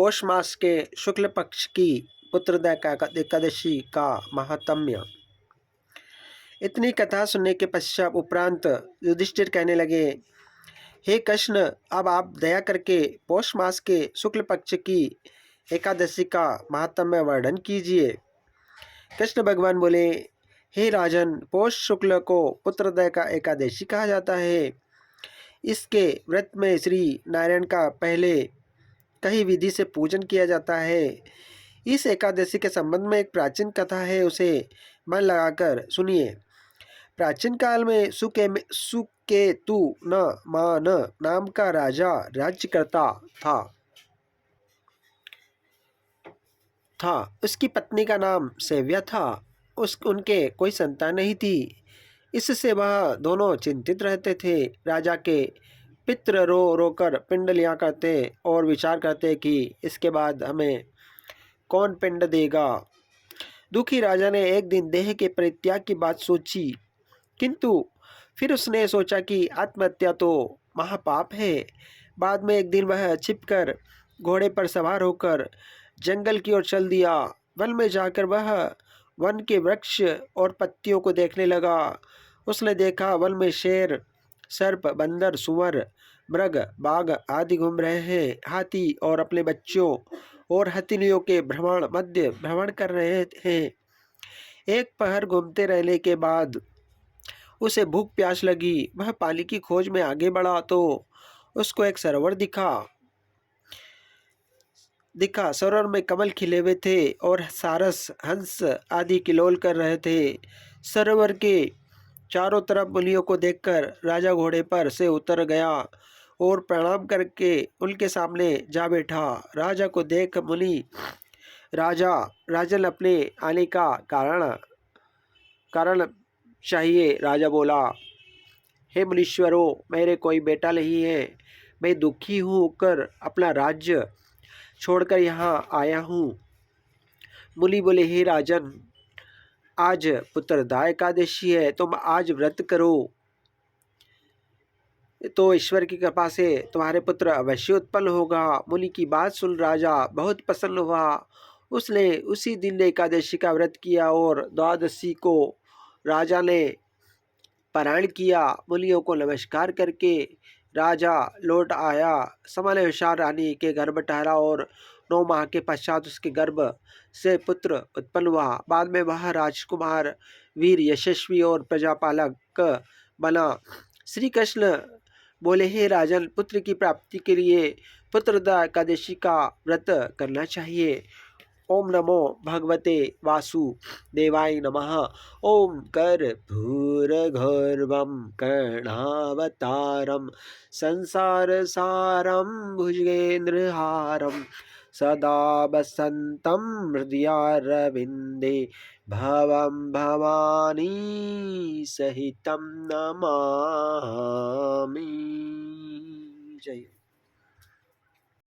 पौष मास के शुक्ल पक्ष की पुत्रदा एकादशी का महात्म्य। इतनी कथा सुनने के पश्चात उपरांत युधिष्ठिर कहने लगे, हे कृष्ण, अब आप दया करके पौष मास के शुक्ल पक्ष की एकादशी का महात्म्य वर्णन कीजिए। कृष्ण भगवान बोले, हे राजन, पौष शुक्ल को पुत्रदा का एकादशी कहा जाता है। इसके व्रत में श्री नारायण का पहले कई विधि से पूजन किया जाता है। इस एकादशी के संबंध में एक प्राचीन कथा है, उसे मन लगाकर सुनिए। प्राचीन काल में सुकेतु न मान नाम का राजा राज्य करता था। उसकी पत्नी का नाम सेव्या था। उनके कोई संतान नहीं थी। इससे वह दोनों चिंतित रहते थे। राजा के पितृ रो रोकर पिंड लिया करते और विचार करते कि इसके बाद हमें कौन पिंड देगा। दुखी राजा ने एक दिन देह के परित्याग की बात सोची, किंतु फिर उसने सोचा कि आत्महत्या तो महापाप है। बाद में एक दिन वह छिपकर घोड़े पर सवार होकर जंगल की ओर चल दिया। वन में जाकर वह वन के वृक्ष और पत्तियों को देखने लगा। उसने देखा वन में शेर, सर्प, बंदर, सुअर, मृग, बाघ आदि घूम रहे हैं। हाथी और अपने बच्चों और हथेलियों के मध्य भ्रमण कर रहे हैं। एक पहर घूमते रहने के बाद उसे भूख प्यास लगी। वह पानी की खोज में आगे बढ़ा तो उसको एक सरोवर दिखा। सरोवर में कमल खिले हुए थे और सारस, हंस आदि किलोल कर रहे थे। सरोवर के चारों तरफ मुनियों को देखकर राजा घोड़े पर से उतर गया और प्रणाम करके उनके सामने जा बैठा। राजा को देख मुनि राजन अपने आने का कारण चाहिए। राजा बोला, हे मुनीश्वरों, मेरे कोई बेटा नहीं है। मैं दुखी होकर अपना राज्य छोड़कर यहाँ आया हूँ। मुनि बोले, हे राजन, आज पुत्रदा एकादशी है, तुम आज व्रत करो तो ईश्वर की कृपा से तुम्हारे पुत्र अवश्य उत्पन्न होगा। मुनि की बात सुन राजा बहुत प्रसन्न हुआ। उसने उसी दिन एकादशी का व्रत किया और द्वादशी को राजा ने पारायण किया। मुनियों को नमस्कार करके राजा लौट आया। समयानुसार रानी के गर्भ ठहरा और 9 माह के पश्चात उसके गर्भ से पुत्र उत्पन्न हुआ। बाद में वह राजकुमार वीर, यशस्वी और प्रजापालक बना। श्री कृष्ण बोले, हे राजन, पुत्र की प्राप्ति के लिए पुत्रदा एकादशी का व्रत करना चाहिए। ओम नमो भगवते वासुदेवाय नमः। ओम कर्पूरगौरवं कर्णावतारं संसारसारं भुजगेन्द्रहारं सदा वसन्तं हृदयारविन्दे भवं भवानी सहितं नमामि। जय।